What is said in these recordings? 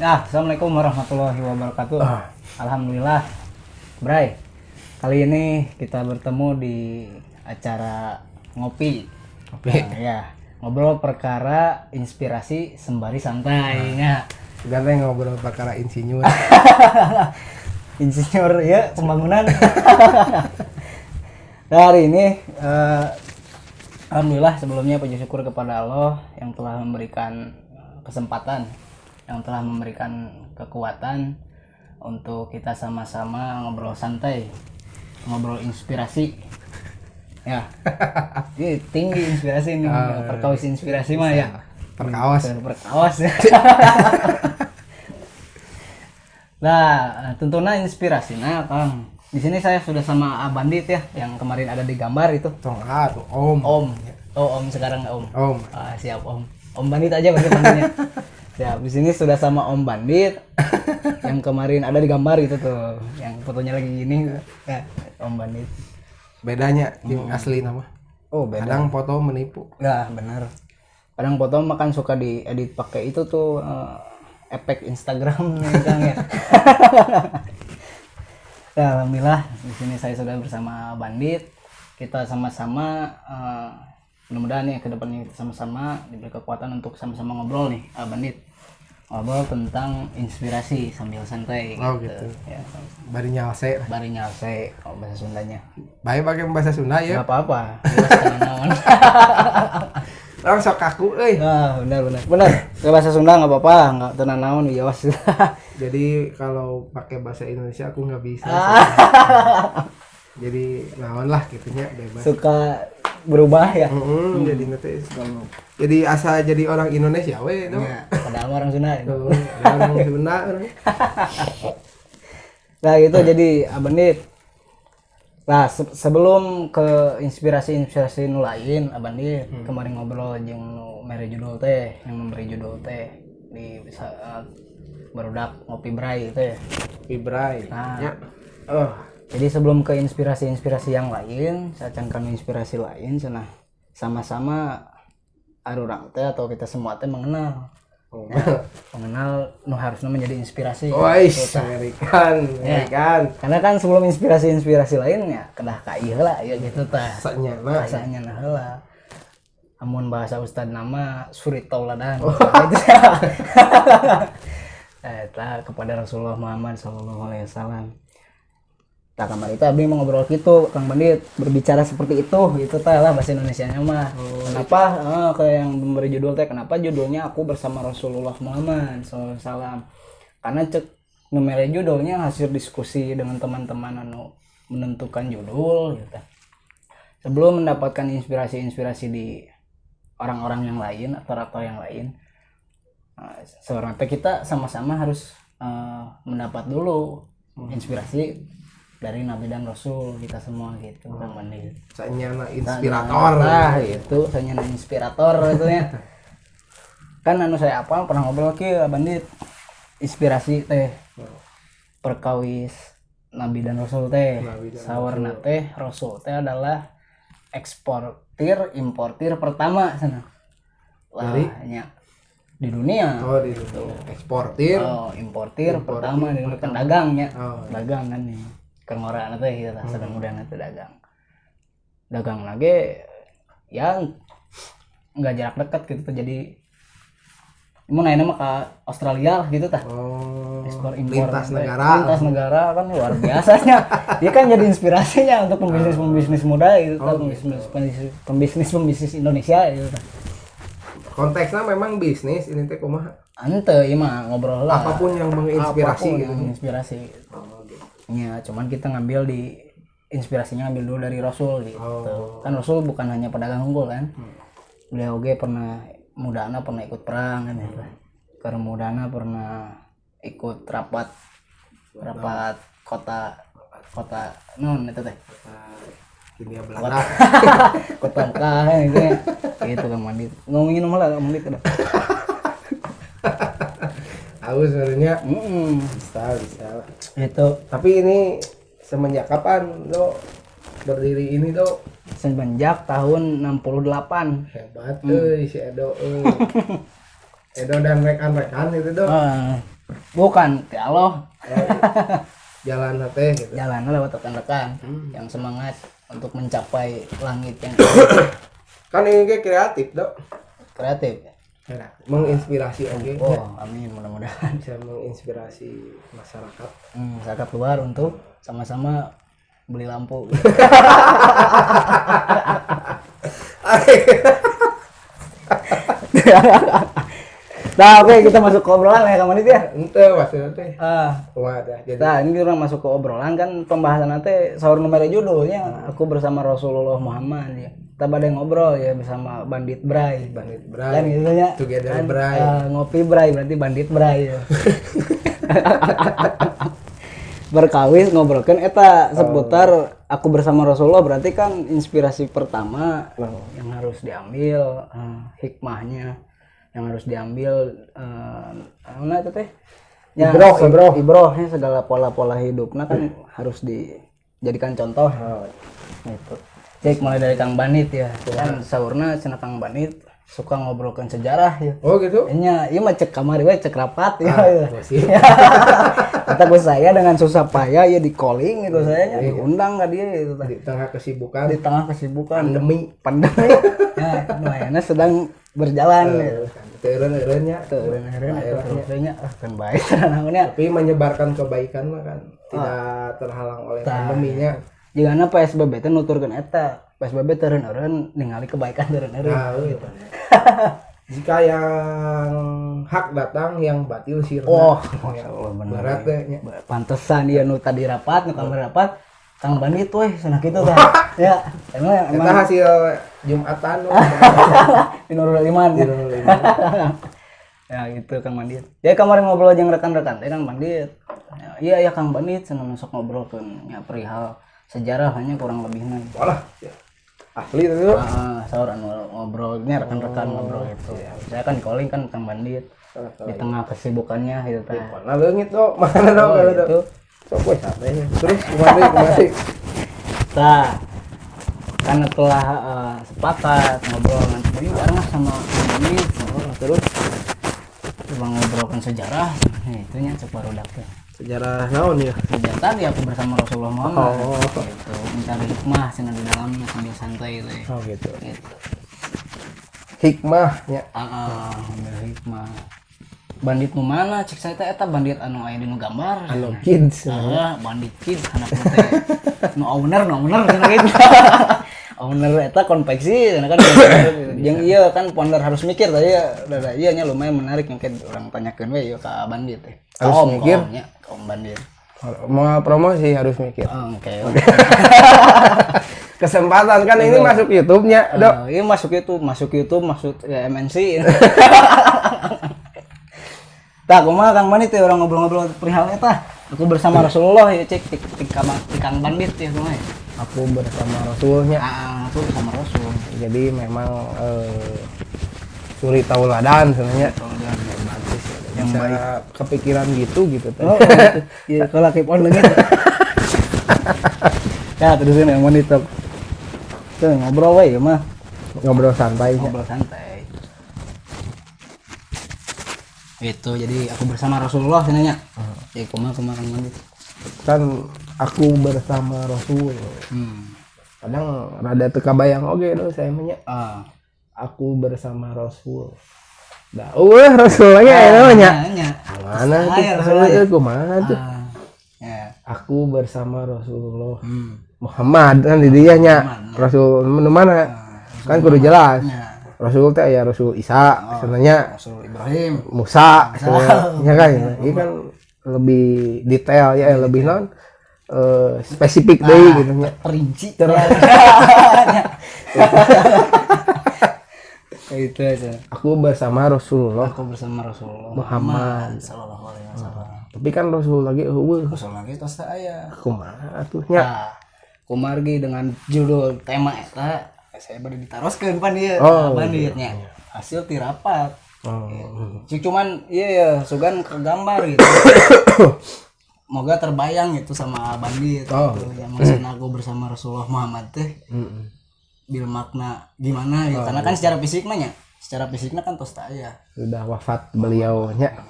Assalamualaikum warahmatullahi wabarakatuh. Alhamdulillah, Bray. Kali ini kita bertemu di acara ngopi. Ya, ngobrol perkara inspirasi sembari santainya. Ganteng ngobrol perkara insinyur. Insinyur ya, pembangunan. Hari ini alhamdulillah sebelumnya puji syukur kepada Allah yang telah memberikan kesempatan, yang telah memberikan kekuatan untuk kita sama-sama ngobrol santai, ngobrol inspirasi. Ya, ini tinggi inspirasi nih, perkawas inspirasi mah ya. Perkawas. Ya. Nah, tentunya inspirasi. Nah, Kang, di sini saya sudah sama Bandit ya, yang kemarin ada di gambar itu. Tuh Om. Om sekarang Om. Om. Siap Om. Om Bandit aja berarti panggilnya. Siap. Di sini sudah sama Om Bandit yang kemarin ada di gambar itu tuh, yang fotonya lagi gini. Ya, Om Bandit. Bedanya yang asli nama. Oh, beda. Kadang foto menipu. Nah, benar. Kadang foto makan suka diedit pakai itu tuh efek Instagram ya, Kang ya. Ya, alhamdulillah di sini saya sudah bersama Bandit. Kita sama-sama mudah-mudahan nih kedepannya kita sama-sama diberi kekuatan untuk sama-sama ngobrol nih, Bandit. Ngobrol tentang inspirasi sambil santai. Oh gitu. Ya, Bari nyalse. bahasa Sundanya. Baik pakai bahasa Sunda ya. Enggak apa-apa. Jelas naon. Orang sok kaku euy. Benar. Ke bahasa Sunda enggak apa-apa, enggak tenan naon ya was. Jadi kalau pakai bahasa Indonesia aku nggak bisa. Jadi naon lah gitunya bebas. Suka berubah ya. Jadi nanti jadi asa jadi orang Indonesia we no. Ya, padahal orang Sunda. Orang Sunda. Nah, itu jadi Bandit. Nah, sebelum ke inspirasi nu lain, Bandit kemarin ngobrol jeung nu mere judul teh, yang memberi judul teh di saat barudak ngopi bray teh. Fibrai. Nah, Ya. jadi sebelum ke inspirasi yang lain, saya akan inspirasi lain cenah sama-sama arurang teh atau kita semua teh mengenal. Mengenal nu harusnya menjadi inspirasi. Amerikan. Karena kan sebelum inspirasi lain ya kedah ka ieu heula ya gitu tah. Rasanya nah heula. Amun bahasa ustad nama suri tauladan. Gitu ya. Eta kepada Rasulullah Muhammad sallallahu alaihi wasallam. Tah kamari teh abdi ngobrol kitu Kang Bandit, berbicara seperti itu teh lah bahasa Indonesianya mah. Kenapa kayak yang memberi judul teh kenapa judulnya aku bersama Rasulullah Muhammad sallallahu alaihi wasallam. Karena cek numere judulnya hasil diskusi dengan teman-teman anu menentukan judul gitu. Sebelum mendapatkan inspirasi di orang-orang yang lain atau aktor yang lain, seorang teh kita sama-sama harus mendapat dulu inspirasi dari Nabi dan Rasul kita semua gitu Kang Bandit. Sanyana inspirator. Nah, itu sanyana inspirator itu ya. Kan anu saya apal pernah ngobrol ke Bandit. Inspirasi teh perkawis Nabi dan Rasul teh. Sawarna teh Rasul teh adalah eksportir importir pertama sana. Dari di dunia. Oh, di dunia. Eksportir. Importir pertama dengan pedagangnya. Dagang kan nih. Kengorana teh kita sedang mudah teh dagang lagi yang nggak jarak dekat gitu tuh, jadi mau naik nama ke Australia gitu tah. Ekspor impor lintas negara kan luar biasanya. Dia kan jadi inspirasinya untuk pembisnis muda gitu tah, pembisnis Indonesia gitu tah. Konteksnya memang bisnis ini teh kumaha? Ante ieu mah ngobrol lah. Apapun yang menginspirasi gitu. Menginspirasi. Ya, cuman kita ngambil inspirasinya ngambil dulu dari Rasul gitu. Kan Rasul bukan hanya pedagang unggul kan. Beliau ge pernah ikut perang kan ya. Karena mudana pernah ikut rapat kota non itu teh. Dunia Belanda. Kota Mekah gitu ya. Gitu Kang Bandit. Ngomongin malah Kang Bandit udah. Tahu sebenarnya. Bisa. Itu. Tapi ini semenjak kapan lo berdiri ini tuh? Semenjak tahun 68. Hebat si Edo. Edo dan rekan-rekan itu tuh. Bukan, ya Allah. Jalan teh gitu. Jalan lewat rekan-rekan yang semangat untuk mencapai langit yang Kan ini kayak kreatif dok. kreatif. Menginspirasi aja. Oh, amin, mudah-mudahan Bisa menginspirasi masyarakat. masyarakat luar untuk sama-sama beli lampu. Nah, oke, kita masuk ke obrolan ya, Kang Manit ya. Ente maksudnya teh. Wadah. Jadi Nah, ini orang masuk ke obrolan kan pembahasan nanti sahur nomor judulnya aku bersama Rasulullah Muhammad ya. Kita pada ngobrol ya bersama Bandit Bray. Bandit Kan Bray. gitu ya. Together Kan, Bray. ngopi Bray berarti Bandit Bray ya. Berkawis ngobrolkan eta seputar aku bersama Rasulullah berarti kan inspirasi pertama yang harus diambil hikmahnya yang harus diambil mana itu teh ya, ibrohnya segala pola-pola hidupnya kan harus dijadikan contoh gitu. Cek mulai dari Kang Bandit ya kan saurna cenah Kang Bandit suka ngobrolkan sejarah ya. Oh gitu. Iya mah cek kamar we cek rapat ya. Iya. Kata gue saya dengan susah payah ya di calling gitu saya diundang ke dia itu tadi. Di tengah kesibukan. Di tengah kesibukan Pandemi. Ya, lumayan berjalan ya. Teureun-eureunnya. Terusnya kan baik naonnya. Tapi menyebarkan kebaikan mah kan tidak terhalang oleh pandeminya. Jigana PSBB teh nuturkeun eta. PSBB teureun-eureun ningali kebaikan teureun-eureun. Gitu. Jika yang hak datang, yang batil sirna. Oh, ya Allah bener. Barat teh nya. Pantesan dia nu tadi rapat, nu kamar rapat, Kang Bandit weh cenah kitu teh. Ya, emang Eta hasil Jumatan di Nurul Iman. Ya gitu Kang Bandit. Ya kemarin ngobrol jeung rekan-rekan teh Kang Bandit. Ya, iya Kang Bandit cenah masuk ngobrolkeun nya perihal sejarah hanya kurang lebihna. Walah. Ahli itu. Saur anu ngobrolnya rekan-rekan ngobrol itu. Saya kan calling kan Kang Bandit. Di tengah kesibukannya gitu teh. Mana leungit dok? Mana dok kalau dok? Sok we santai. Terus kemari. Nah, karena telah sepakat ngobrol nanti karena sama ini terus coba ngobrolkan sejarah itu nya cek baru dapet Sejarah naon ya? sejarah tadi aku bersama Rasulullah Muhammad gitu mencari hikmah cenah di dalamnya sambil santai gitu ya. Gitu. Gitu. Hikmahnya. Ambil hikmah bandit nu mana cek saya teh eta bandit anu aya di nu gambar Anu kids. bandit kids anak teh nu owner cenah gitu owner eta konveksi cenah kan jeung ieu kan founder harus mikir tadi ya ieu nya lumayan menarik yang orang tanyakeun we ieu ka bandit teh Harus mikir kaum bandit mau promosi harus mikir. Oke. Kesempatan kan ini masuk YouTube-nya, Dok. Iya masuk masuk ya MNC. Tak, kumaha Kang Bandit ya orang ngobrol-ngobrol perihal eta. Aku bersama Rasulullah ya cek di Kang Bandit ya kumaha. Aku bersama Rasulnya. Aku bersama Rasul. Jadi memang suri tauladan sebenarnya. Yang baik kepikiran gitu teh. Oh, iya kalau keep on lagi. Ya terusin yang Bandit tuh. Tuh ngobrol we ya mah. Ngobrol santai. Ngobrol santai. Itu jadi aku bersama Rasulullah cenanya. Ya kumaha Kang Bandit. Kan aku bersama Rasul. Kadang rada teu kabayang oge do saya mah nya. Aku bersama Rasul. Da Rasul lagi namanya. Mana tuh kumaha tuh? Ya. Aku bersama Rasulullah. Muhammad kan di dieu nya. Rasul mana? Kan kudu jelas. Rasul teh aya Rasul Isa sebenarnya Rasul Ibrahim, Musa ya kan. Ini kan lebih detail ya lebih non spesifik deui gitu nya. Perinci. Itu aja. Aku bersama Rasulullah. Aku bersama Rasulullah Muhammad sallallahu alaihi wasallam. Tapi kan Rasul lagi Rasul lagi tos aya. Kumaha atuh nya? Nah, kumargi dengan judul tema eta saya baru ditaroskeun pan ieu banditnya. Hasil ti rapat. Cuman iya ya sugan ke gambar gitu. Moga terbayang itu sama bandit gitu. Yang maksudna aku bersama Rasulullah Muhammad teh. Bil makna gimana gitu. Karena kan secara fisiknya kan tos tak aya. Sudah wafat beliau nya.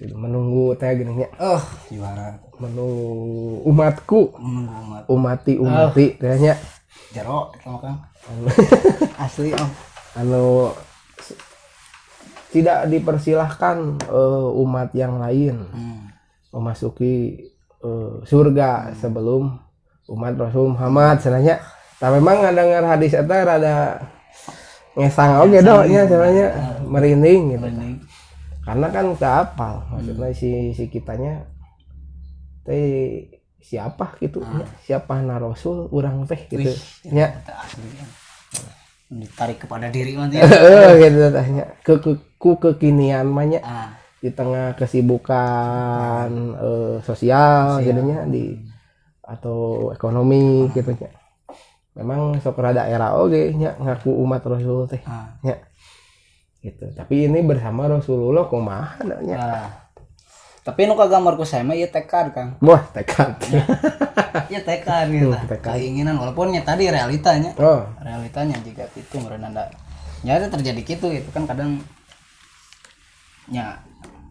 gitu. Menunggu teh gini nya. Juara. Menunggu umatku. Menunggu umat. Umati teh nya. Jero itu kan. Asli om. Tidak dipersilahkan umat yang lain memasuki surga sebelum umat Rasul Muhammad sebenarnya. Tapi memang ngadengar hadis eta rada ngesang oge nya sebenarnya merinding gitu. Karena kan teu apal maksudnya si kitanya teh siapa gitu siapa na Rasul urang teh gitu nya. Ditarik kepada diri mah gitu tanya ku kekinian mah nya di tengah kesibukan sosial jadinya di atau ekonomi gitu nya. Memang sok rada era oge nya ngaku umat Rasul teh nya gitu. Tapi ini bersama Rasulullah kumaha nya. Tapi nu kagambarku saya mah ieu tekad Kang. Wah, tekad. Iya tekad gitu. Keinginan walaupun nya tadi realitanya. Realitanya jika itu merenanda. Ya itu terjadi gitu kan kadang nya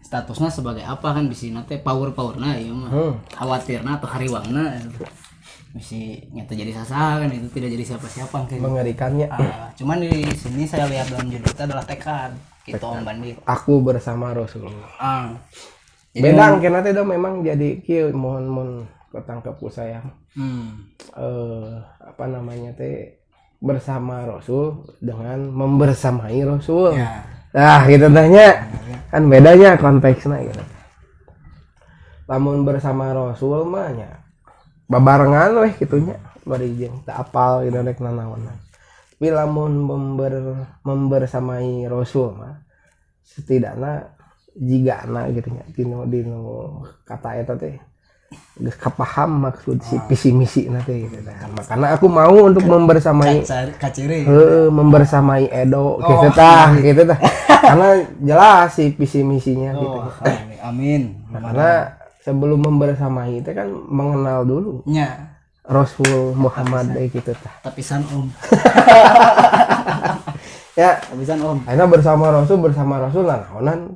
statusnya sebagai apa kan bisi teh power-powerna ieu mah. Khawatirna atau hariwangna gitu. Bisi nya jadi sasaran itu tidak jadi siapa-siapa kayak mengerikannya. Cuman di sini saya lihat dalam judul itu adalah tekad. Gitu Om Bandit. Aku bersama Rasulullah. Jadi beda teh memang jadi kieu mohon ketangkep ku saya. Apa namanya teh bersama Rasul dengan membersamai Rasul. Ya. Nah, gitu tanya. Kan bedanya konteksnya gitu. Lamun bersama Rasul mah nya babarengan weh kitunya bari jeung teu apal gitu rek nanaon. Tapi lamun membersamai Rasul mah setidaknya jika anak gitu nya dino kata eta teh geus kapaham maksud si visi misi nanti gitu. Makanya aku mau untuk membersamai membersamai Edo gitu tah karena jelas si visi misinya gitu. Amin. Karena sebelum membersamai itu kan mengenal dulu nya Rasul Muhammad gitu tah. Tapisan Om. Ya, tapisan Om. Aina bersama Rasul lah naonan.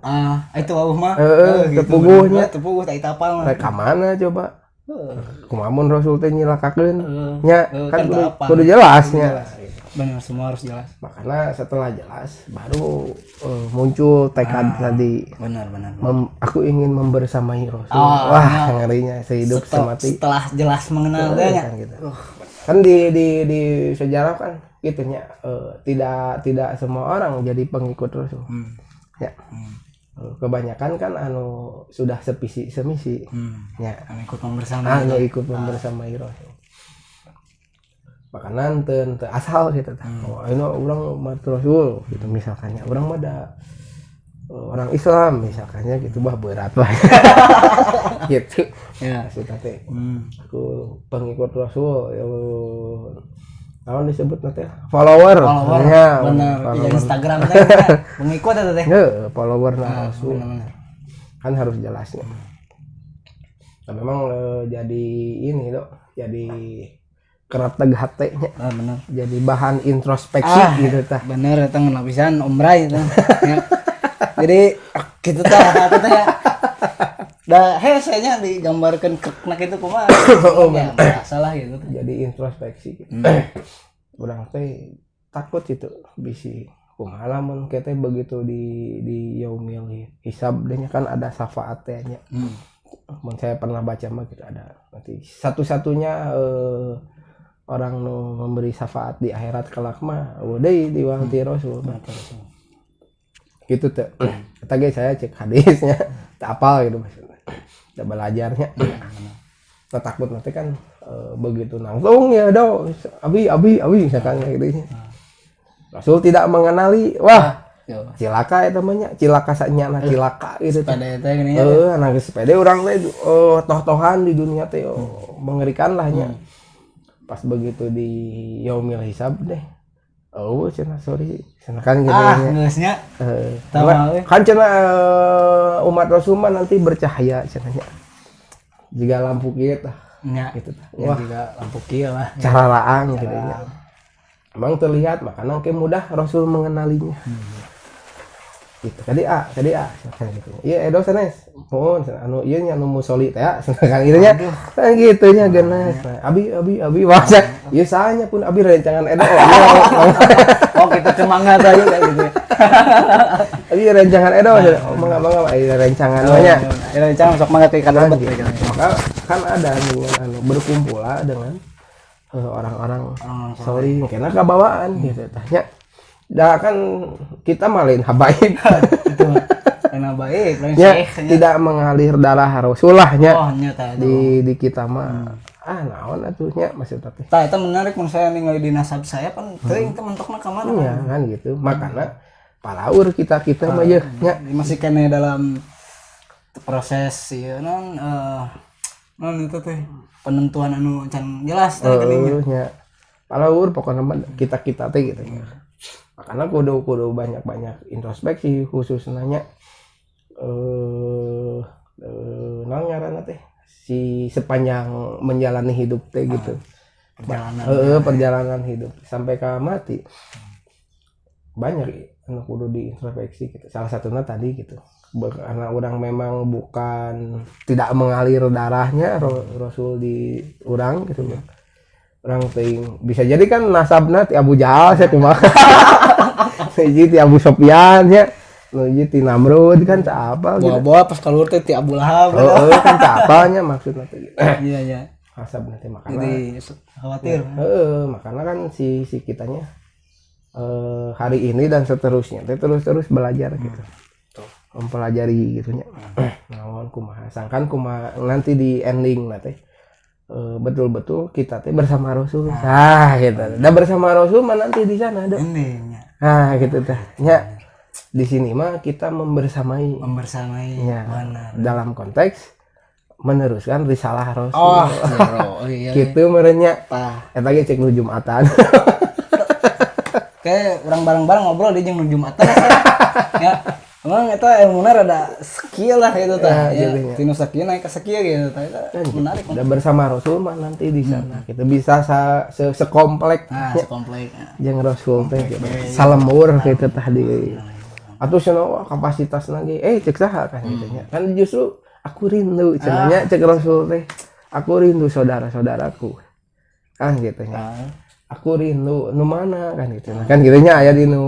Itu mah. Tepuguhnya. Tepuguh tak itapal mah. Rek ka mana coba? Kumamun Rasul teh nyilakakeun. Nya kan kudu jelasnya. Benar, semua harus jelas. Makanya setelah jelas baru muncul tekad tadi. Benar. Aku ingin membersamai Rasul. Wah, ngerinya sehidup semati. Setelah jelas mengenal dia gitu. Kan di sejarah kan gitunya tidak semua orang jadi pengikut Rasul. Ya. Kebanyakan kan sudah sevisi semisi. Ya, ikut membersamai. Ikut membersamai Rasul. Makanan teu asal gitu tah. Ini orang umat Rasul gitu misalkannya. Orang mah ada orang Islam misalkannya gitu berat lah. Gitu. Ya, maksudnya teh. Aku pengikut Rasul naon disebut nanti follower ya, benar di Instagram teh pengikut eta teh follower Rasul kan harus jelasnya. Nah, memang jadi ini dok jadi kerateg hatenya benar jadi bahan introspeksi gitu tah bener eta ngeuna pisan umrah itu ya. Jadi gitu tah teh ya dah hesenya digambarkan keknak itu kumaha ya salah gitu jadi introspeksi gitu. Urang teh takut itu bisi kumaha lamun kita begitu di yaumil hisab dehnya kan ada syafaat teh nya. Mun saya pernah baca mah gitu ada nanti satu-satunya orang nu memberi syafaat di akhirat kelak mah deui di wangti Rasul. Gitu teh. Eta ge saya cek hadisnya teu apal gitu maksudnya. Udah belajarnya. Takut nanti kan begitu langsung ya do abi misalkan gitu. Rasul tidak mengenali cilaka itu namanya cilaka sanyana cilaka gitu sepeda teh gini anak sepeda orang teh toh-tohan di dunia teh mengerikan lah nya. Pas begitu di yaumil hisab deh cenah sorry cenah kan gitu geusnya kan cenah umat Rasul mah nanti bercahaya cenahnya jika lampu kieu tah gitu tah jika lampu kieu lah cara laang gitu nya emang terlihat makanya ke mudah Rasul mengenalinya. gitu kadi kan gitu iya edo sanes mohon anu ieu nya anu musoli teh kan gitu nya kan gitu nya geus abi masa ieu sahanya pun abi rencangan edo Oh kita cemangga tadi kayak gitu. abi rencangan edo mangga aya rencangan nya Rencangan sok mangga teh kan maka kan ada anu berkumpul dengan orang-orang solih kena kabawaan gitu tanya dah kan kita malin habaib itu karena baik ya, tidak mengalir darah rasulahnya di kita mah naon atuhnya maksud tapi tah itu menarik mun saya ningali di nasab saya kan teuing teh mentokna ka mana ya kan gitu makanya palaur kita mah ya masih kene dalam proses ieu non itu teh penentuan anu can jelas teh nya palaur pokoknya kita teh gitu ya makanya kudu banyak introspeksi khusus nanya ngaranna teh si sepanjang menjalani hidup teh gitu perjalanan hidup sampai ke mati banyak anu kudu diintrospeksi gitu salah satunya tadi gitu karena orang memang bukan tidak mengalir darahnya Rasul di orang gitu orang ting bisa jadi kan nasabna ti Abu Jahal saya kumaha hiji ti Abu Sofyan ya hiji ti Namrud kan apa gitu bawa pas kalur teh ti Abu Lahab kan apanya maksudna teh gitu iya nasabna teh makana jadi khawatir makanya kan si kitanya hari ini dan seterusnya teh terus belajar gitu mempelajari gitunya naon kumaha sangkan kumaha nanti di ending teh betul-betul kita teh bersama Rasul gitu dan bersama Rasul mah nanti di sana ada gitu teh nya di sini mah kita membersamai ya, dalam konteks meneruskan risalah Rasul iya gitu merenya eta ge cek nu Jumatan kayak orang bareng-bareng ngobrol di jeung nu Jumatan ya emang itu ilmunya rada skill lah gitu tah ya tinu sakieu naik ke sakieu gitu tah menarik udah bersama Rasul mah nanti di sana kita bisa sekomplek sekomplek jeung Rasul teh gitu salemur gitu tah di atuh cenah kapasitas lagi cek saha kan gitu nya kan justru aku rindu cenanya cek Rasul teh aku rindu saudara-saudaraku kan gitu nya aku rindu nu mana kan gitu kan gitu nya aya di nu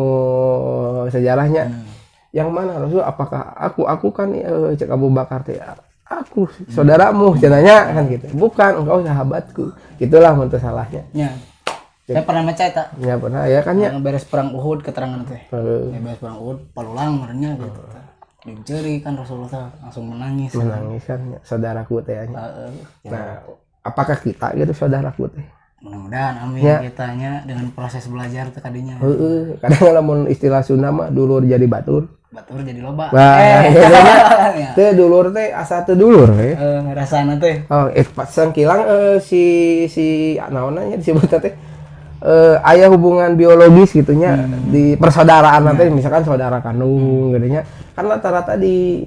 sejarahnya yang mana Rasul apakah aku kan cek Abu Bakar teh aku saudaramu cenanya kan gitu bukan engkau sahabatku gitulah mun teu salahnya nya saya pernah baca eta ya pernah ya kan ya beres perang Uhud keterangan teh beres perang Uhud palulang merenya gitu diceri kan Rasulullah langsung menangis kan ya, saudaraku teh nah apakah kita gitu saudaraku teh mudah-mudahan amin ya. Kitanya dengan proses belajar teh kadinya kadang lamun istilah Sunda mah dulur jadi batur jadi loba teh dulur teh asa teh dulur rasana teh pas sangkilang si naonna nya disebut teh aya hubungan biologis gitunya di persaudaraan teh misalkan saudara kandung gitu nya kan rata-rata di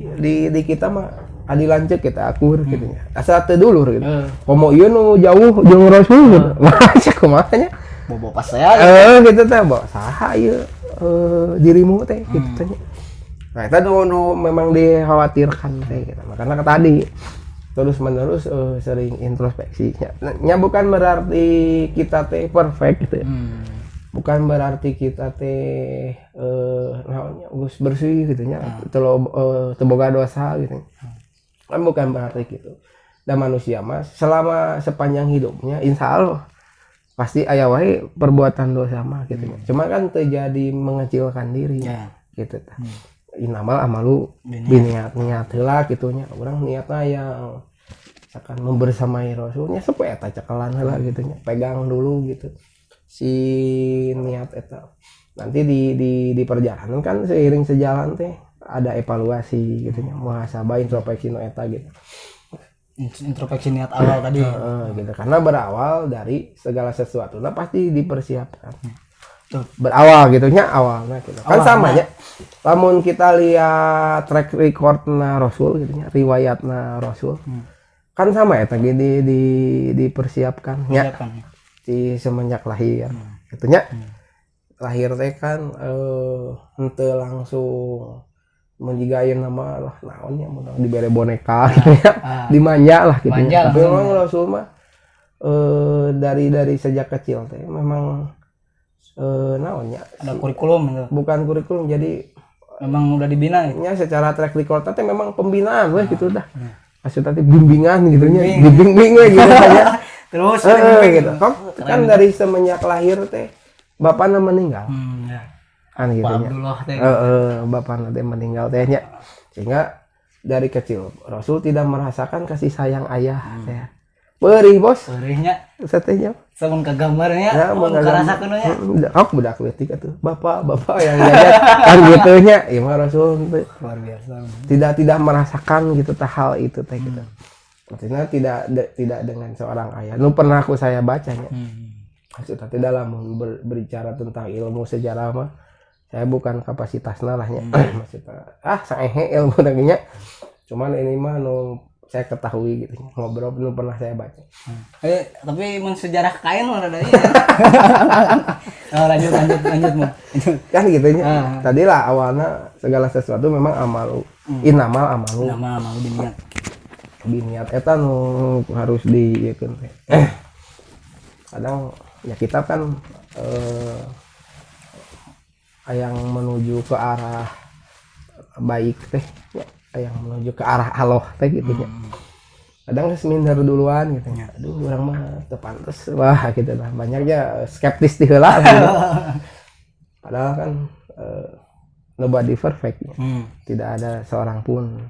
kita mah adi lanceuk kita akur gitu nya asa teh dulur gitu komo ieu nu jauh jeung Rasul gitu macam kumaha nya bobo pas saya gitu teh bawa saha ieu dirimu teh gitu teh nah itu nu memang dikhawatirkan teh gitu makanya tadi terus menerus sering introspeksi nya bukan berarti kita teh perfect gitu bukan berarti kita teh naonnya geus bersih gitu nya teu boga dosa gitu kan bukan berarti gitu dan manusia mas selama sepanjang hidupnya insya Allah pasti aya wae perbuatan dosa mah gitu cuma kan terjadi mengecilkan diri gitu inamal amalu biniat heula gitunya orang niatna yang akan membersamai Rasulnya supaya eta cekelan heula gitunya pegang dulu gitu si niat eta nanti di perjalanan kan seiring sejalan teh ada evaluasi gitunya muhasabah introspeksi no eta gitu introspeksi niat awal tadi gitu karena berawal dari segala sesuatu nah pasti dipersiapkan berawal gitunya awalnya gitu kan sama aja lamun kita lihat track recordna Rasul gitunya riwayatna Rasul kan sama ya tadi dipersiapkan ya di semenjak lahir gitunya lahir teh kan henteu langsung mun jiga ayeuna mah lah naon nya mun dibere boneka gitu ya. Dimanja lah gitu. Manja Tapi lah. memang Rasul mah dari sejak kecil teh memang naonnya Ada kurikulum gitu. bukan kurikulum jadi Memang udah dibina gitu. nya secara track record teh memang pembinaan weh gitu dah. Maksudnya teh bimbingan gitu nya, dibimbing we gitu aja. Terus Gitu. Kan dari semenjak lahir teh bapakna meninggal. Ya. Kan gitu Pak nya. Abdullah teh. Bapakna teh meninggal teh nya. Sehingga dari kecil Rasul tidak merasakan kasih sayang ayah teh. Perih bos, Perihnya satenya. samun ke gambarnya, Ya, mun karasakeun nya. Budak leutik atuh. Bapak yang ngajak kan gitu nya. Ieu mah Rasul teh Luar biasa. tidak merasakan gitu tah hal itu teh gitu. Maksudnya tidak dengan seorang ayah. Nu pernah saya bacanya. Maksudnya tidak lamun berbicara tentang ilmu sejarah mah saya bukan kapasitasna lah nya. Maksudnya saehe ilmu nya. Cuman ini mah nu saya ketahui gitu ngobrol nu pernah saya baca. Tapi mun sejarah kain mah rada ieu. Lanjut mah. Kan gitu nya. Tadilah awalnya segala sesuatu memang amalu. Inamal amalu. Nama mau diniat. Biniat eta nu harus dieukeun teh. Kadang ya kita kan yang menuju ke arah baik teh ya, yang menuju ke arah Allah teh gitu ya. Kadang minder duluan gitu ya. Aduh orang mah teu pantes wah gitu lah. Banyaknya skeptis di heula gitu. Padahal kan nobody perfect ya. Tidak ada seorang pun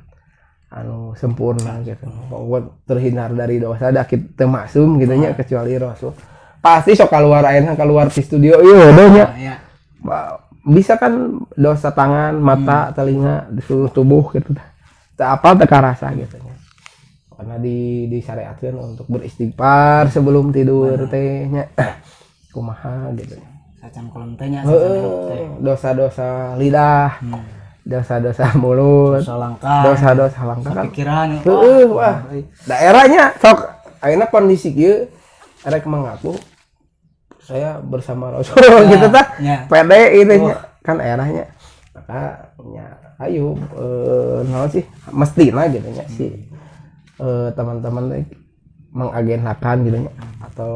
anu sempurna gitu. Pokoknya terhindar dari dosa da kitu maksum gitu nya kecuali Rasul. Pasti sok keluar di studio ieu nya. Ya. Bisa kan dosa tangan, mata, telinga, di seluruh tubuh gitu. Tak apa tak karasa gitu nya. Karena disyariatkan untuk beristighfar sebelum tidur teh nya. Kumaha gitu. Sacan kolam teh nya, Dosa-dosa lidah. Dosa-dosa mulut, dosa-dosa langkah kan pikiran wah daerahnya sok ayeuna kondisi kieu arek mengaku saya bersama Rasul gitu tah pede itu kan daerahnya maka nya ayo naon sih mestina gitu nya si teman-teman mengagendakan gitu nya atau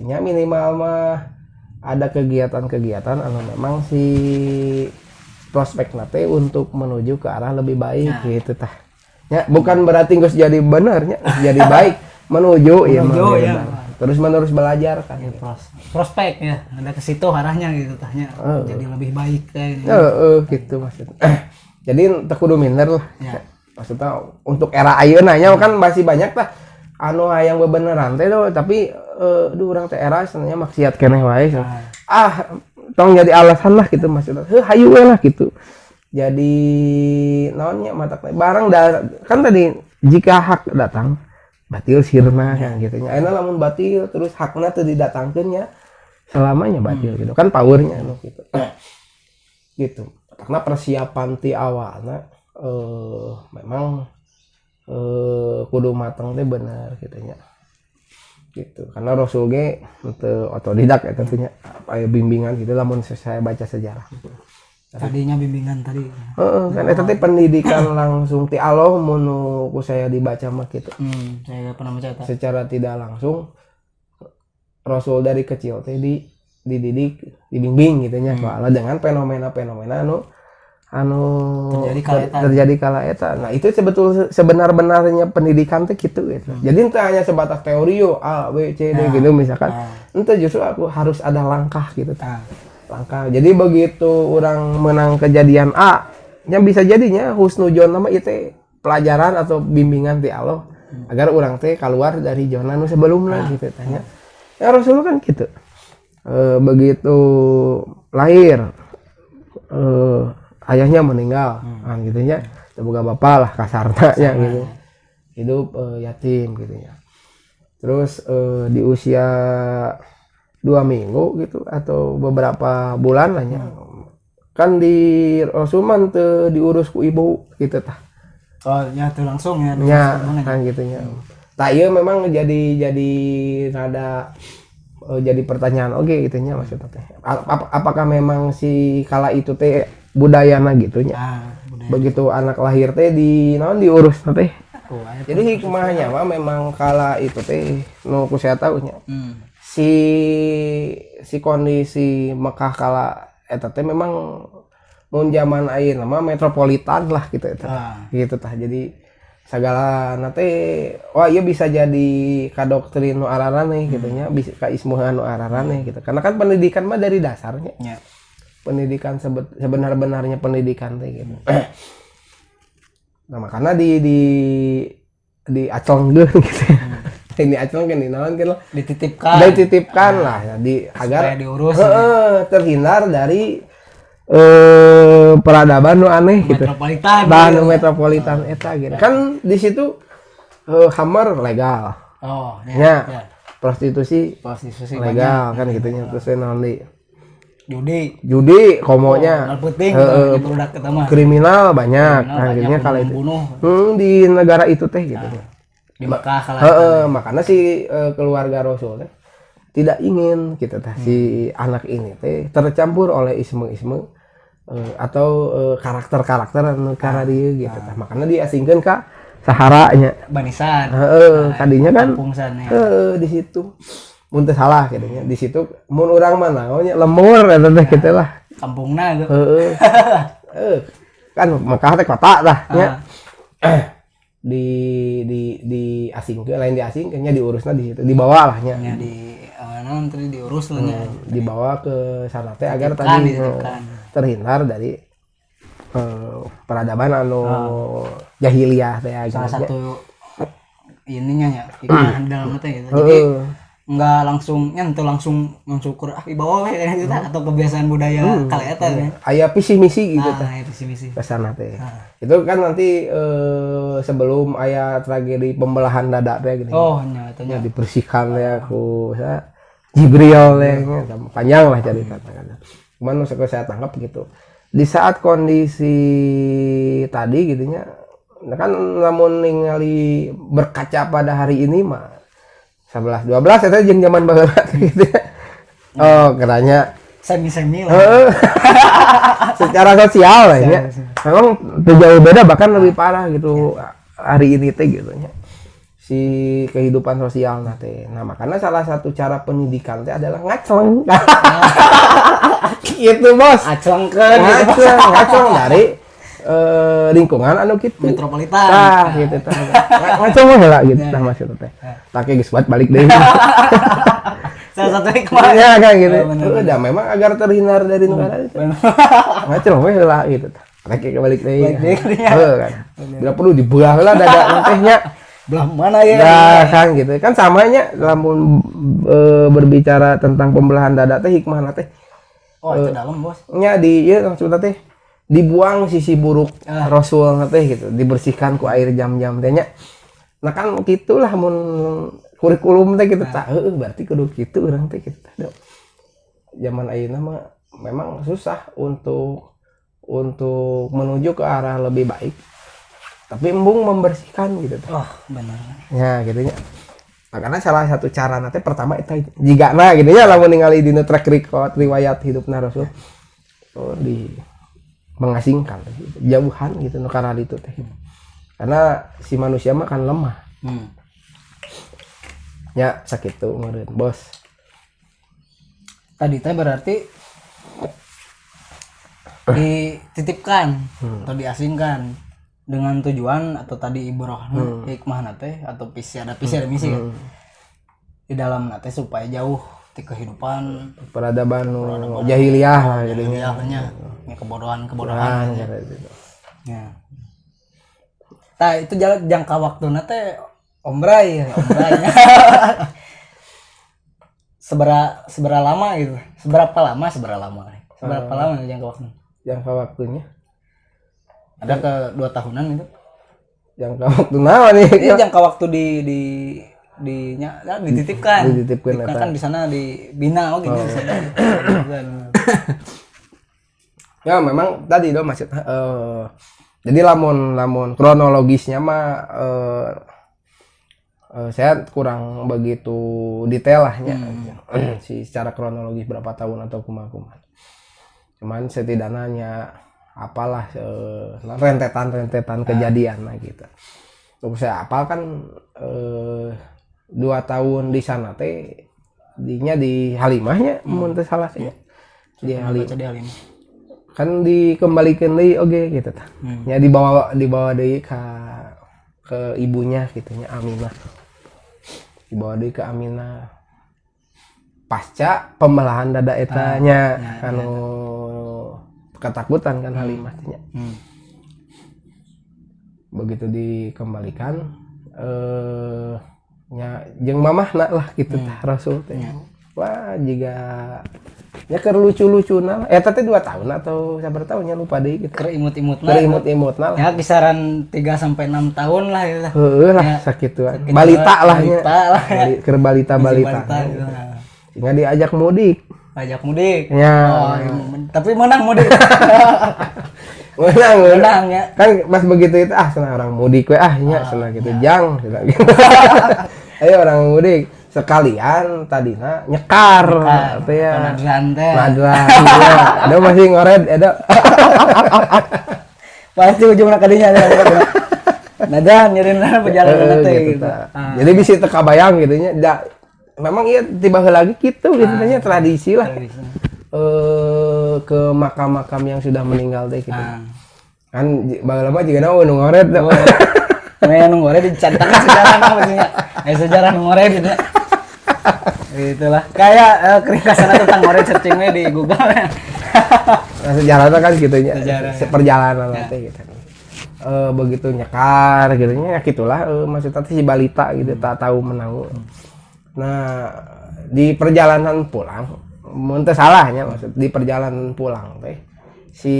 nya minimal mah ada kegiatan-kegiatan anu memang si prospek nate untuk menuju ke arah lebih baik gitu tah. Ya, bukan berarti geus jadi benernya, jadi baik menuju ya. Terus menerus belajar kan. Ya, prospek ya, ada ke situ arahnya gitu tahnya. Jadi lebih baik kayak gitu maksudnya. Jadi teu kudu minder lah. Ya. Maksudnya untuk era ayeuna nya kan masih banyak tah anu hayang bebeneran teh tapi urang teh era sebenarnya maksiat keneh wae. Tong jadi alasan lah gitu maksudnya hayu lah gitu jadi naonnya mata barang kan tadi jika hak datang batil sirna kan gitu nya ayeuna lamun batil terus hakna teu didatangkeunnya selamanya batil gitu kan powernya gitu gitu karena persiapan ti awalna memang kudu mateng teh bener gitu nya gitu karena Rasul ge teu otodidak ya tentunya aya bimbingan gitu lamun saya baca sejarah tadinya bimbingan tadi kan eta teh pendidikan langsung ti Allah mun ku saya dibaca mah gitu saya pernah baca secara tidak langsung Rasul dari kecil teh dididik dibimbing gitu nya soalnya dengan fenomena-fenomena anu terjadi kala eta. Nah, itu sebenar-benarnya pendidikan teh gitu gitu. Jadi itu hanya sebatas teori A, B, C, D gitu misalkan. Itu justru aku harus ada langkah gitu. Langkah. Jadi begitu orang menang kejadian A, nya bisa jadinya husnudzon nama itu pelajaran atau bimbingan ti Allah agar orang teh keluar dari zona nu sebelumnya gitu tanya. Ya Rasul kan gitu. Begitu lahir ayahnya meninggal kan gitu nya boga bapak lah kasarna nya gitu hidup yatim gitu ya terus di usia 2 minggu gitu atau beberapa bulan lah nya kan di Rasulman teu diurus ku ibu gitu tah nya teu langsung ya kan gitu nya tah ieu memang jadi rada jadi pertanyaan gitu nya maksudnya teh apakah memang si kala itu teh budayana gitu nya begitu anak lahir teh diurus teh. Aya Jadi hikmahnya mah memang kala itu teh nu ku saya tahunya. Si kondisi Mekah kala eta teh memang mun zaman ayeuna mah metropolitan lah gitu eta. Gitu tah. Jadi segala nate wah iya bisa jadi kadoktrin nu araraneh gitu nya, bisa ka ismuhan nu araraneh gitu. Karena kan pendidikan mah dari dasarnya. Pendidikan sebenar-benarnya pendidikan teh gitu. Nah, makanya di acolnggeun gitu. Ini acolngkeun di naon gitu. Dititipkan lah ya, agar diurus terhindar dari peradaban nu aneh gitu. Metropolitan eta gitu. Kan di situ Hammer legal. Ya. Prostitusi legal kan gitu nya. Terus naon di judi komonya kriminal banyak akhirnya kalau itu di negara itu teh gitu di Mekah makanya si keluarga Rasul teh tidak ingin gitu teh si anak ini teh tercampur oleh isme-isme atau karakter-karakter negara dia gitu teh makanya diasingkeun ka Sahara nya banisan kadinya kan di situ mun teu salah gitu nya. Di situ mun urang mah naonnya lemur eta teh kitu lah. Kampungna gitu. Kan Mekah teh kota tah nya. Di asingkeun lain diasingkeun nya diurusna di situ. Dibawa lah nya. Nya di naon tadi diurus lah nya. Dibawa ke sana teh agar tadi terhindar dari peradaban anu jahiliyah teh salah satu ininya nya hikmah dalam teh gitu. Jadi nggak langsung mensyukur ibawa gitu atau kebiasaan budaya kali eta ya. Aya visi misi gitu tah. Visi misi. Kesana teh. Itu kan nanti sebelum aya tragedi pembelahan dada teh gini. Nya eta nya dibersihkan ya ku Jibril teh panjang lah cerita kan. Cuman saya tangkap gitu. Di saat kondisi tadi gitu nya kan namun ningali berkaca pada hari ini mah 11 12 eta jeung zaman baheula gitu. Katanya semi lah. Secara sosial lah ya. Memang jauh beda bahkan lebih parah gitu hari ini teh gitu nya. Si kehidupan sosial teh. Nah, makanya salah satu cara pendidikan teh adalah ngacleng. Gitu, Bos. Ngacleng dari lingkungan anu gitu metropolitan gitu tah macam heula gitu tah maksud teh take geus balik deui salah satu hikmah ya kan gitu udah memang agar terhindar dari negara itu macam heula gitu tah take balik deui kan bila perlu dibelah heula dada teh nya belah mana ya kan gitu kan samanya lamun berbicara tentang pembelahan dada teh hikmahna teh itu dalam Bos nya di ieu maksud teh dibuang sisi buruk Rasul teh gitu, dibersihkan ku air jam-jam teh nya. Nah kan gitulah mun kurikulum teh gitu tah. Berarti kudu kitu urang teh kitu tah. Zaman ayeuna mah memang susah untuk menuju ke arah lebih baik. Tapi embung membersihkan gitu tah. Benar. Ya gitu nya. Makanya salah satu cara nanti pertama eta jigana gitu nya lamun ningali dina track record riwayat hidupna Rasul. Di mengasingkan jauhan gitu nu karena itu teh karena si manusia mah kan lemah ya sakitu meureun Bos tadi teh berarti dititipkan atau diasingkan dengan tujuan atau tadi ibrah hikmah teh atau ada misi kan di dalam teh supaya jauh di kehidupan peradaban jahiliyah lah jadinya kebodohan gitu. Ya. Nah, itu jangka waktu teh ombray. Seberapa lama gitu? Seberapa lama jangka waktunya? Ada ke 2 tahunan itu. Jangka waktu naon nih? Ini jangka waktu dititipkan kan di sana dibina gitu ya memang tadi do maksud jadi lamun kronologisnya mah saya kurang begitu detail lahnya si secara kronologis berapa tahun atau kumaha cuman setidaknya apalah rentetan kejadian lah gitu. Terus saya apal kan 2 tahun di sana teh dinya di Halimahnya mun teu salah sih. Di Halimah. Kan dikembalikan deui oge gitu tah. Ya dibawa deui ke ibunya gitu nya Aminah. Dibawa deui ke Aminah. Pasca pembelahan dada eta nya anu ketakutan kan Halimah nya. Begitu dikembalikan nya jeung mamahna lah gitu tah Rasul teh. Wah jiga nya keur lucu-lucuna eta teh 2 tahun atau sabar tahunnya lupa deui gitu. Keur imut-imutna. Lah. Ya kisaran 3 sampai 6 tahun lah gitu. Heueuh lah sakituan. Balita lah nya. Keur balita. Sehingga diajak mudik. Ya. Oh, tapi menang mudik. menang ya. Kan pas begitu itu senang orang mudik we nya senang gitu jang gitu. Ayo orang mudik sekalian tadina nyekar teh ya. Nadran. Ada masih ngored ada. Pasti ujungna kadinya. Nadran nyeureun perjalanan teh gitu. Jadi bisa teu kabayang gitu nya. Memang iya tiba lagi gitu biasanya tradisi lah. Ke makam-makam yang sudah meninggal teh gitu. Kan baheula juga nu ngored tuh. Nu ngored dicantangan sejarahna maksudnya. Sejarah nu ngored gitu. Itulah. Kayak keringkasan tentang ngored searching we di Google. Nah, sejarahnya kan gitu nya. Perjalanan teh gitu. Begitu nyekar gitu nya gitulah maksudnya si balita gitu tak tahu menang. Nah, di perjalanan pulang, mun teu salahnya maksud di perjalanan pulang teh si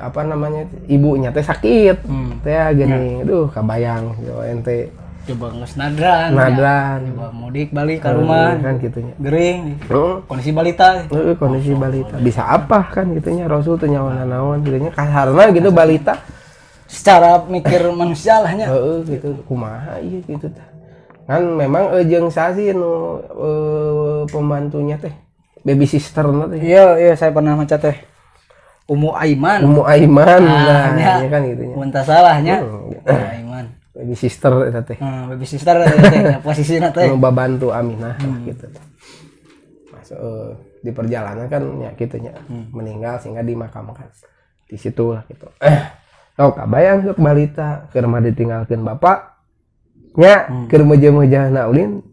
apa namanya ibunya teh sakit. Teh gini, aduh kabayang yo ente coba geus nadran. Coba mudik balik ke rumah kan gitunya. Gering. Kondisi balita. Kondisi balita. Bisa apa kan gitunya Rasul teh nyawana naon gitunya kasarna gitu balita. Secara mikir manusia lah nya. Gitu kumaha ieu gitu teh. Kan memang jeung sasi nu pembantunya teh baby sister teh. Iya saya pernah maca teh. Ummu Aiman lah ya kan gitu nya. Mun teu salahnya Ummu Aiman. Baby sister eta teh. Baby sister teh posisina teh. Nu babantu Aminah gitu. Masuk di perjalanan kan ya gitu nya. Meninggal sehingga dimakamkan. Di situ lah gitu. Kabayang ke balita keur mah ditinggalkeun bapak nya keur meujeuh-meujeuhna ulin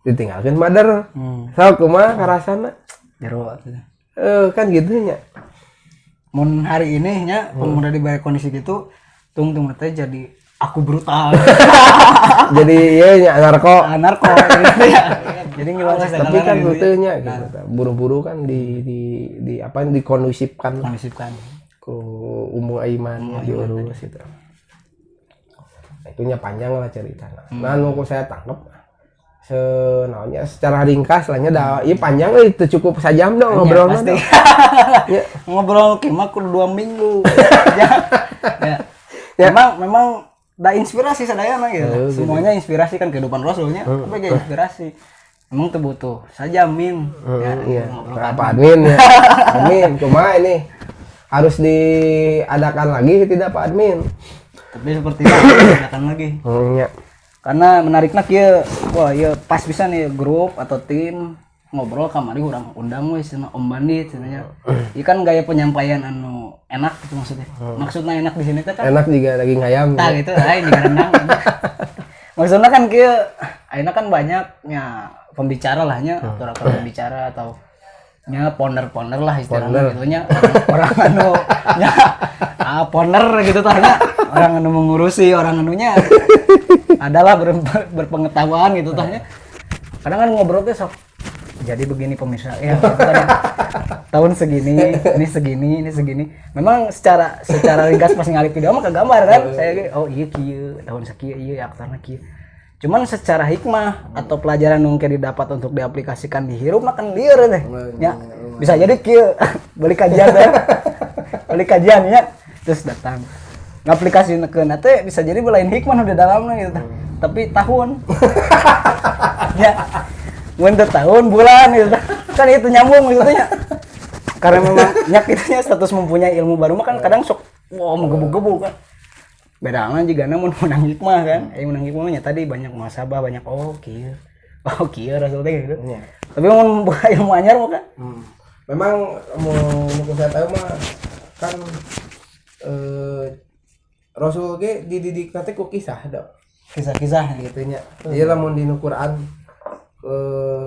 ditinggalkeun madar. Sok kumaha karasana? Jero kan gitu nya. Mun hari ini nya pemuda di balik kondisi gitu tung teh jadi aku brutal. Jadi ieu nya narko gitu ya. Jadi ngilang tapi kan teu nya gitu. Buru-buru kan di apa dikondusifkan ku Ummu Aiman diurus gitu. Itunya panjang lah ceritanya. Nah, nu saya tangkap senaonnya secara ringkas lahnya ieu panjang itu cukup sajam dong ngobrol pasti. Ya. Ngobrol mah kudu 2 minggu. Ya. Memang da inspirasi sadayana gitu. Semuanya inspirasi kan kehidupan Rasulnya. Apa ge inspirasi. Emang tuh butuh saja Min. Iya. Apa admin ya? Admin cuma ini harus diadakan lagi tidak Pak Admin? Tapi seperti itu diadakan lagi. Iya. Karena menariknya kieu, wah ieu pas bisa nih grup atau tim ngobrol kamari urang undang we cenah Om Bandit cenanya. Ieu kan gaya penyampaian anu enak gitu maksudnya. Maksudnya enak di sini teh kan. Enak juga daging ayam. Tah gitu lain di rendang. Maksudnya kan kieu ayeuna kan banyaknya pembicara lahnya atau pembicara atau nya ponder lah istilahnya gitu nya orang anu nya ponder gitu tahnya orang anu mengurusi orang anunya adalah berpengetahuan gitu tahnya kadang kan ngobrol teh sok jadi begini pemirsa ya tahun segini ini segini memang secara ringkas pas ngalih video mah kegambar kan saya oh iya kieu tahun sakieu iya aktorna kieu cuman secara hikmah atau pelajaran yang mungkin didapat untuk diaplikasikan di hirup makan lieur teh ya bisa jadi kieu beli kajian ya terus datang ngaplikasikeun teh bisa jadi lain hikmah di dalamnya gitu tapi tahun ya mun tahun bulan gitu kan itu nyambung gitu nya karena memang nyak itunya status mempunyai ilmu baru mah kan kadang sok wah menggebu-gebu kan. Bedaangan juga namun menang hikmah kan. Menang hikmahnya tadi banyak muhasabah, banyak kieu. Kieu Rasul teh gitu. Iya. Tapi mun buka ilmu anyar mah kan. Memang mau saya tahu mah kan Rasul ge dididik teh ku kisah dok. Kisah-kisah Gitu nya. Jadi lamun di Quran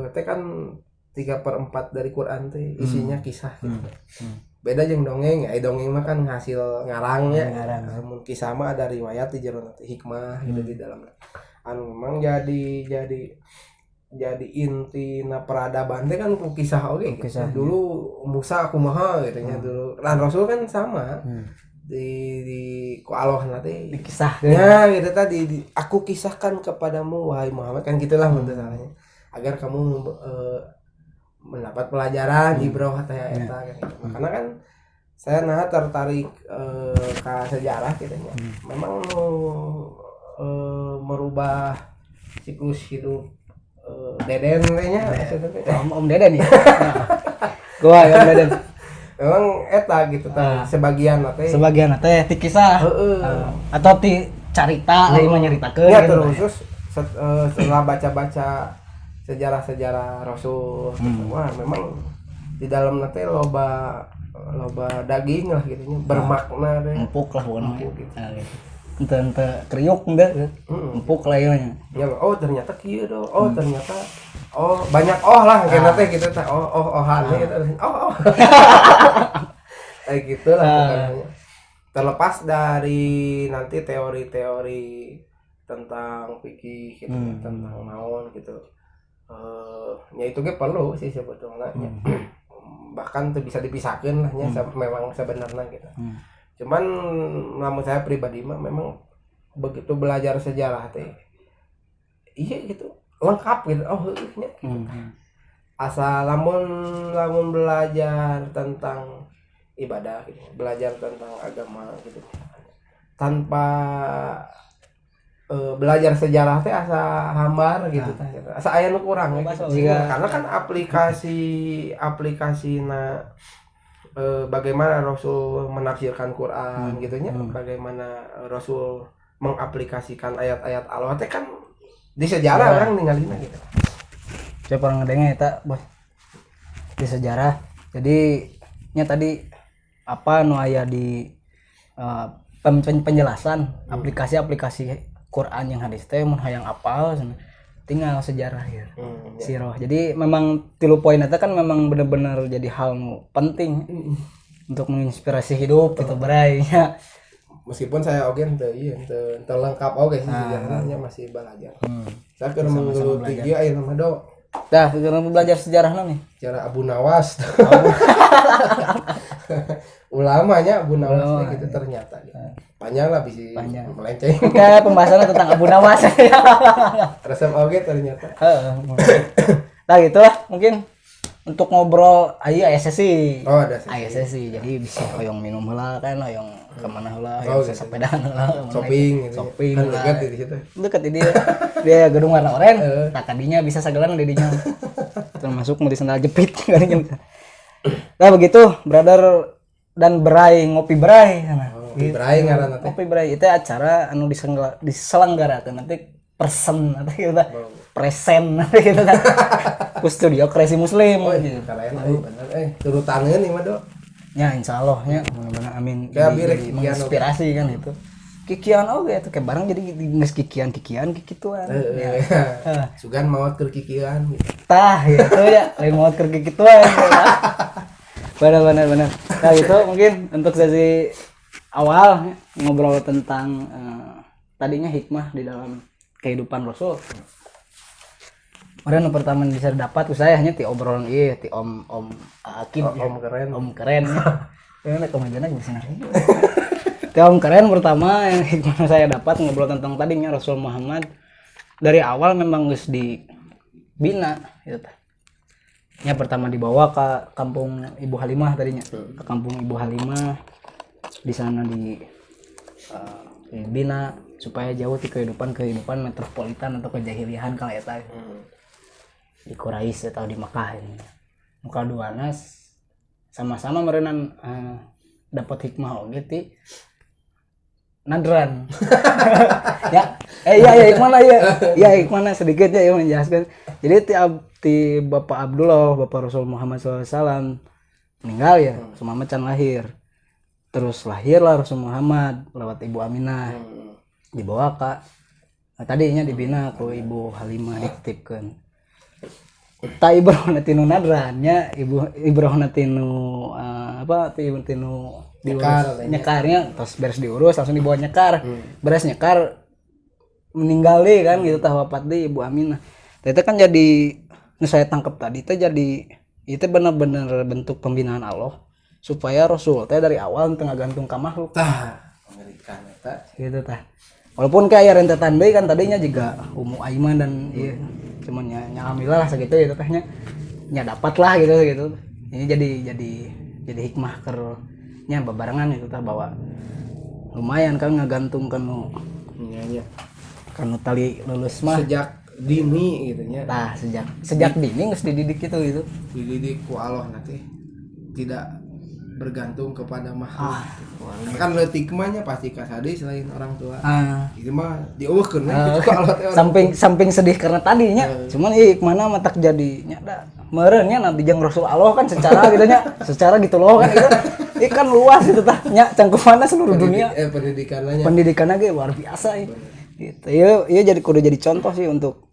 teh kan 3/4 dari Quran teh isinya kisah gitu. Beda jeung dongeng, dongeng mah kan hasil ngarangnya. Namun kisah mah ada riwayat di jero nanti hikmah gitu di dalamnya. Anu memang jadi inti peradaban teh kan ku kisah oge. Kisah dulu Musa kumaha gitu nya dulu. Lan Rasul kan sama. Di ku Allah nanti dikisahkan gitu tadi aku kisahkan kepadamu wahai Muhammad kan gitulah menurut salahnya agar kamu mendapat pelajaran ibrah teh eta kan gitu. Makanya kan saya tertarik ke sejarah gitu nya. Memang merubah siklus hidup Deden nya Om Deden ya. Gua Om Deden. Memang eta gitu sebagian teh ti kisah atau ti carita lain mah nyaritakeun ya terus setelah baca-baca sejarah-sejarah Rasul wah memang di dalam nanti loba daging lah gitu bermakna deh empuk lah pokoknya gitu. Ente kriuk enggak empuk lah ieu nya ternyata kieu do ternyata banyak lah kayak teh gitu teh ohan gitu kayak gitu lah pokoknya terlepas dari nanti teori-teori tentang fikih gitu tentang naon gitu ya itu ge perlu sih sebetulnya bahkan tuh bisa dipisahkan lah nya memang sebenarnya gitu cuman namun saya pribadi mah memang begitu belajar sejarah teh iya gitu lengkap gitu nya asal lamun belajar tentang ibadah gitu belajar tentang agama gitu tanpa belajar sejarah teh asa hambar gitu asa aya nu kurang gitu. Karena kan aplikasi bagaimana Rasul menafsirkan Quran gitunya bagaimana Rasul mengaplikasikan ayat-ayat Allah teh kan di sejarah orang ninggalina gitu. Saya pernah ngedengar eta bos di sejarah. Jadi nya tadi apa nu aya di penjelasan aplikasi-aplikasi Quran yang hadis teh mun hayang apal tinggal sejarah ya. Sirah. Jadi memang 3 poin eta kan memang benar-benar jadi hal penting untuk menginspirasi hidup gitu berainya. Meskipun saya oge teu lengkap oge sih sejarahnya masih belajar. Saya keur menggeluti ieu aya mah do. Dah, keur belajar sejarah nih. Sejarah Abu Nawas. Ulamanya Abu Nawas gitu ternyata gitu. Panjang lah bisa melenceng. Oke, pembahasan tentang Abu Nawas. Resep oge ternyata. Nah gitulah mungkin untuk ngobrol aya sesi. Ada sesi. Jadi bisa hoyong minum heula kan, hoyong kemana heula, gitu. sepedaan heula, shopping gitu. Shopping kan dekat di situ. Dekat di dia gedung warna oranye. Tak tadinya bisa sagalan di dinya. Termasuk mau di sandal jepit Nah begitu, brother dan berai ngopi berai sana. Ngopi berai ngaranna teh. Ngopi berai itu acara anu diselenggarakeun nanti persen atau kita present nanti kita kan ku studio Crazy Muslim gitu. Keren bener turutangeun ieu mah do. Ya insyaallah nya bener-bener amin. Kayak menginspirasi kan itu. Kikian oge itu kayak barang jadi geus kikian kikituan. Sugan maot keur kikian gitu. Tah gitu ya, lain maot keur kikituan. Benar. Nah itu mungkin untuk sesi awal ngobrol tentang tadinya hikmah di dalam kehidupan Rasul. Kemudian yang pertama bisa dapat saya hanya ti obrolan ti om Akib om keren. Ya kemana di sini. Ti om keren pertama yang hikmah saya dapat ngobrol tentang tadinya Rasul Muhammad dari awal memang geus dibina gitu. Ya pertama dibawa ke kampung Ibu Halimah tadinya ke kampung Ibu Halimah di sana dibina supaya jauh di kehidupan metropolitan atau kejahiliahan kala eta di Quraisy atau di Makkah ini. Muka duana sama-sama merenang dapat hikmah oge ti nadran. Ya, iya mana ya? Ya mana sedikit ya menjelaskan. Jadi ti Bapak Abdullah, Bapak Rasul Muhammad SAW meninggal ya, Rasul Muhammad can lahir. Terus lahirlah Rasul Muhammad lewat Ibu Aminah. Dibawa ke tadinya dibina ke Ibu Halimah dititipkan. Ta Ibrahim tinu nadrannya Ibrahim tinu apa tinu nyekarnya terus beres diurus langsung dibawa nyekar. Beres nyekar meninggal deh kan gitu tah wafat deh Ibu Aminah. Itu kan jadi saya tangkap tadi itu jadi itu benar-benar bentuk pembinaan Allah supaya Rasul teh dari awal tengah gantung ka makhluk tah Amerika eta gitu tah. Walaupun kayak rentetan deui kan tadinya juga Ummu Aiman dan iya cuman nya alhamdulillah lah segitu gitu tehnya nya dapat lah gitu. Ini jadi hikmah kernya bebarengan itu tah bahwa lumayan kan ngagantung kanu nya kanu tali lulus mah sejak dini gitu nya. Nah, sejak dini geus dididik gitu. Dididik ku Allah nanti tidak bergantung kepada makhluk. Kan leutik mah nya pasti kasadi selain orang tua. Itu mah dieuweuhkeun we ku Allah teh. Samping sedih karena tadinya, cuman mana matak jadinya da meureun nya nanti jeung Rasul Allah kan secara gitu nya, secara gitu loh kan gitu. Kan luas itu tah nya cangkupanna seluruh dunia. Pendidikannya ge luar biasa gitu. Iya jadi kudu jadi contoh sih untuk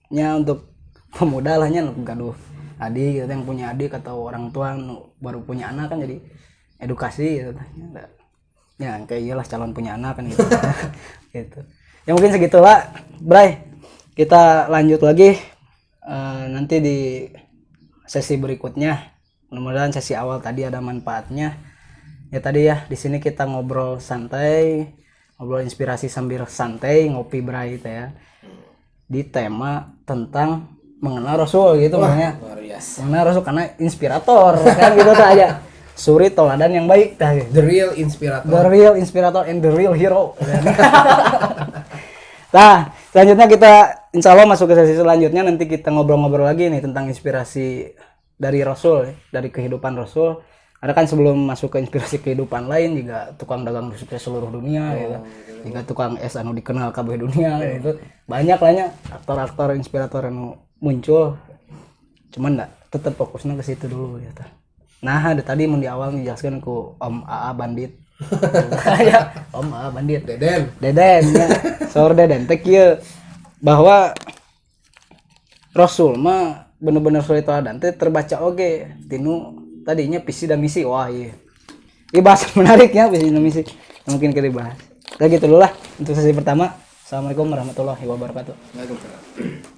pemuda lahnya gaduh adik gitu, yang punya adik atau orang tua baru punya anak kan jadi edukasi gitu ya kayak iyalah calon punya anak kan gitu. Gitu ya mungkin segitulah Bray, kita lanjut lagi nanti di sesi berikutnya. Mudah-mudahan sesi awal tadi ada manfaatnya ya. Tadi ya di sini kita ngobrol santai, ngobrol inspirasi sambil santai ngopi Bray itu ya di tema tentang mengenal Rasul gitu. Makanya mengenal Rasul karena inspirator kan gitu tuh aja. Suri toladan yang baik tah. The real inspirator And the real hero. Nah, selanjutnya kita insya Allah masuk ke sesi selanjutnya, nanti kita ngobrol-ngobrol lagi nih tentang inspirasi dari Rasul, dari kehidupan Rasul. Ada kan sebelum masuk ke inspirasi kehidupan lain juga tukang dagang di seluruh dunia gitu. Juga tukang es anu dikenal kabeh dunia gitu. Banyak lahnya aktor-aktor inspirator yang muncul. Cuman enggak tetap fokusnya ke situ dulu ya tah. Nah, ada tadi mau di awal menjelaskan ku Om AA Bandit. Ya, Om AA Bandit. Deden ya. Saur Deden teh kieu bahwa Rasul mah bener-bener suri teladan teh terbaca oge tinu tadinya visi dan misi. Wah iya. Ini bahasa menarik ya visi dan misi. Mungkin kita bahas. Kayak gitu dulu lah untuk sesi pertama. Assalamualaikum warahmatullahi wabarakatuh. Waalaikumsalam.